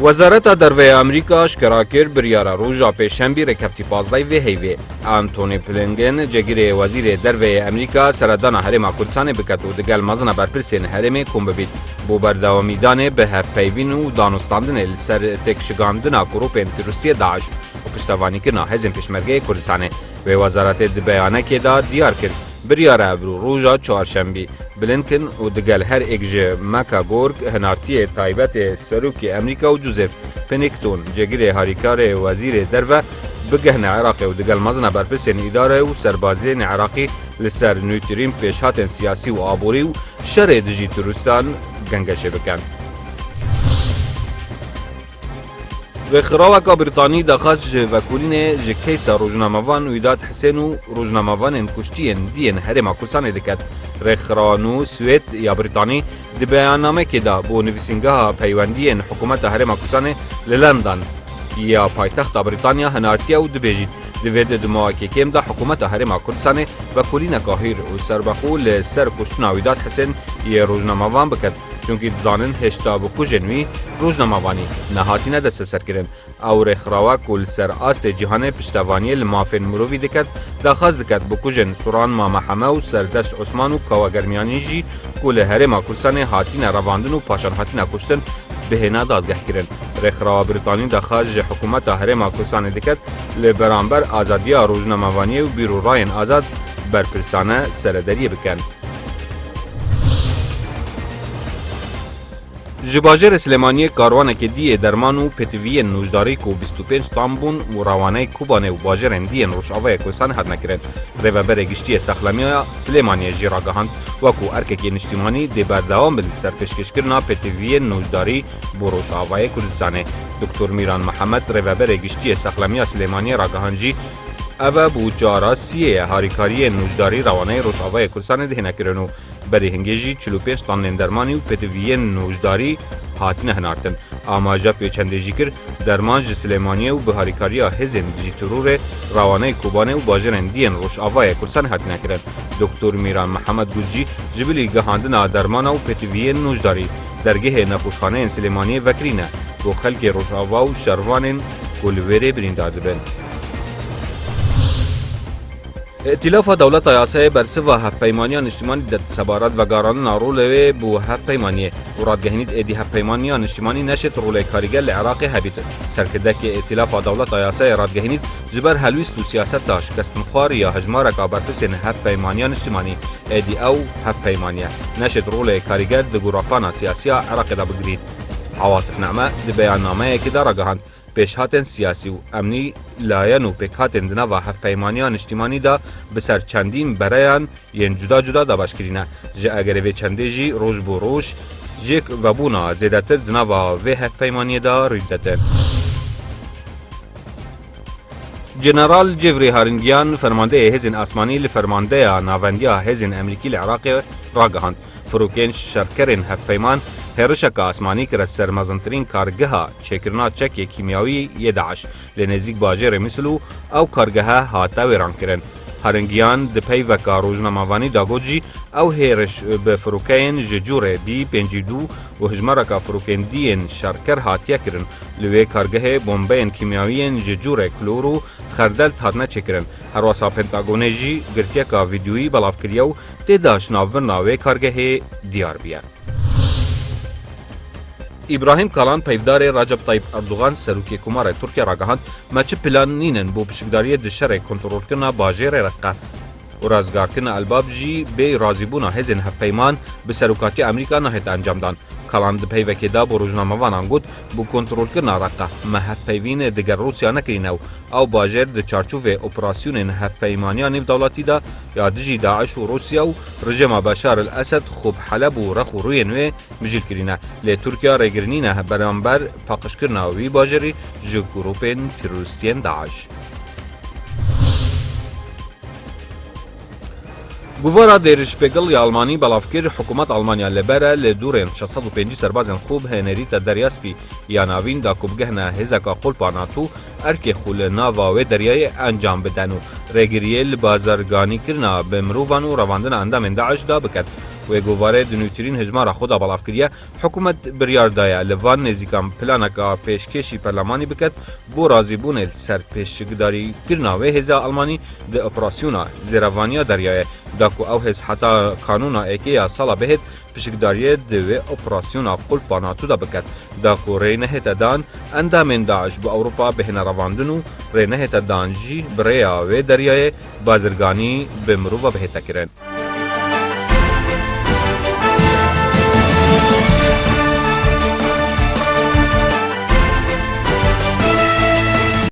وزارت دروی امریکا اشکرا کرد بریارا روژا پیشنبی رکبتی 15 و هیوی. آنتونی بلینکن جگیر وزیر دروی امریکا سردان حرم کردستان بکت و دگل مزن برپرسین حرم کم ببید. بو بردوامیدان به هفپیوین و دانستاندن لسر تکشگاندن گروپین تروریستی داعش و پشتوانی کرنا حزب پشمرگه کردستان و وزارت بیانیه که دا دیار کرد. بریاره ابرو روژا چهارشنبی بلینکن و دگل هر اکج مکا گورگ هنارتی تایبت سروکی امریکا و جوزف پنیکتون جگیر هاریکار وزیر درو بگهن عراقی و دگل مزن برپرسین اداره و سربازین عراقی لسر نویترین پیشهات سیاسی و آبوری و شر دجی تروریستان گنگشه بکن. خراوکا بریتانی دخواست وکولین جکیسا روزنامه‌وان ویداد حسین و روزنامه‌وان کشتین دین هرم کردستان دکت رخرانو سوئد یا بریتانی دی بیاننامه که دا بو نویسنگاه پیوندین حکومت هرم کردستان لندن یا پایتخت بریتانیا هنارتیا و دبیجید دوید دماغی کم دا حکومت هرم کردستان وکولین کاهیر و سربخول سر کشتنا ویداد حسین یا روزنامه‌وان بکت چونکی زانن هشتا بکوژنوی روزنامه‌وانی نهاتی ندست سر کردن او رخراوا کل سر آست جهان پشتوانی المافن مروی دکت داخواست دکت بکوژن سوران مامحمه و سردست عثمان و کواگرمیانی جی کل هرم کردستان هاتین رواندن و پاشان هاتین کشتن بهنا دادگاه کردن. رخراوا بریتانی داخواست حکومت هرم کردستان دکت لبرانبر آزادی روزنامه‌وانی و بیرورای آزاد برپرسانه سردری بکن. جباجر سلیمانی کاروان که دیه درمان و پتوی نوجداری کو 25 تامبون و روانه کوبانه و باجر اندین روشاوه کردستان حد نکرد. ریوبر گشتی سخلمیا سلیمانی جیراگاهاند وکو ارککی نشتیمانی دی بردوام بل سر پیشکش کرنا پتوی نوجداری بو روشاوه کردستانه. دکتر میران محمد ریوبر گشتی سخلمیا سلیمانی راگاهانجی اوه بو جاراسیه هاریکاری نوجداری روانه روشاوه کردستان ده نکرنو بری هنگیجی 45 تن درمانی و پتوی نوجداری هاتنه هنارتن. آماجا پیچندجی کر درمان سلیمانی و بهاریکاری هزن دیجی ترور روانه کوبانه و باجرن دین روشاوه کردستان هاتنه کرد. دکتر میران محمد گوجی جبلی گهاندن درمان و پتوی نوجداری درگه نخوشخانه سلیمانی وکرینه و خلق روشاوه و شروان کلویره برینداده بن. ائتلاف دولت آیاسای برسوا هفپیمانیان اجتماعی در سبارت و گاران نارولوی بو هفپیمانیه و رادگهینید ایدی هفپیمانیان اجتماعی نشد روله کارگر لعراق هبیت سرکده که ائتلاف دولت آیاسای رادگهینید جبر هلویست و سیاست داشت کستنخوار یا هجمارک آبرپسین هفپیمانیان اجتماعی ایدی او هفپیمانیه نشد روله کارگر دگوراپانا سیاسی عراق دا بگرید. عواطف نعمه دی بیاننامه که دا رگهاند پیشهاتن سیاسی و امنی لاین و پیکهاتن دنا و هفپیمانیان اجتماعی دا بسر چندین برایان ین جدا جدا دا باشکرینه جه اگر وی چنده جی روش بو روش جیک و بونا زیدتر دنا و وی هفپیمانی دا ریدتر. جنرال جیفری هارنگیان فرمانده هزین آسمانی لفرمانده ناوندیا هزین امریکی لعراق راگهاند فروکین شرکرین هفپیمان هرشک آسمانی که سرمازنترین کارگاه چکرنا چک کیمیایی ی داعش لنزیک باجر مثلو او کارگاه هاتا ویران کرن. هرنگیان د پی و روزنامه‌وانی داگوجی او هرش به فروکین ججور بی 52 و هجمارک فروکین دین شرکر هاتیا کرن لوی کارگاه بمبین کیمیایی ججور کلورو خردل تادنه چکرن. هر واسا پنتاگونجی گرتیا کا ویدیویی بلاف کریو تداش ناوی کارگاه دیار بیا. ابراهیم کالان پیفدار رجب طیب اردوغان سروکی کمار ترکیه راگهاند مچ پلان نینن بو پشکداری دشر کنترل کرنا باجر رقه و رازگار کرنا الباب جی به رازیبونا هزین هفپیمان به سروکاتی امریکا نهت انجام دان. کالان د پیوکی دا بو روزنامه‌وان انگود بو کنترل کرنا رقه ما هفپیوین دگر روسیا نکرینو او باجر د چارچوب اپراسیون هفپیمانیان دولتی دا یادجی داعش و روسیا و رژیم بشار الاسد خوب حلب و رخ و روی نوی مجیل کرینه لی ترکیه رگرنینه برانبر پاقش کرنا وی باجری جو گروپین تروریستین داعش. گوارا دیرش بگل آلمانی بلافکر حکومت آلمانیا لبره لدورن 605 سربازن خوب هنریت دریاسپی یا ناوین دا کوبگهنه هزکا قلپاناتو ارک خول ناوا و دریای انجام بدن و رگریل بازرگانی کرنا به مروان و رواندن اندام داعش دا بکد و گواره دنوترین هجمارا خدا بلاف کریه حکومت بریار دایا لوان نزیکام پلانکا پیشکشی پرلمانی بکد بو رازی بونه سر پیشگداری کرنا و هزا آلمانی ده اپراسیونا زیروانیا دریایه داکو او هز حتی قانونا ایکیا سالا بهد پیشگداری ده و اپراسیونا قلپا ناتو دا بکد داکو رینه تدان اندامین داعش بو اوروپا بهن رواندنو رینه تدان جی بریا و دریایه بازرگانی به مروبا بهتا کرن.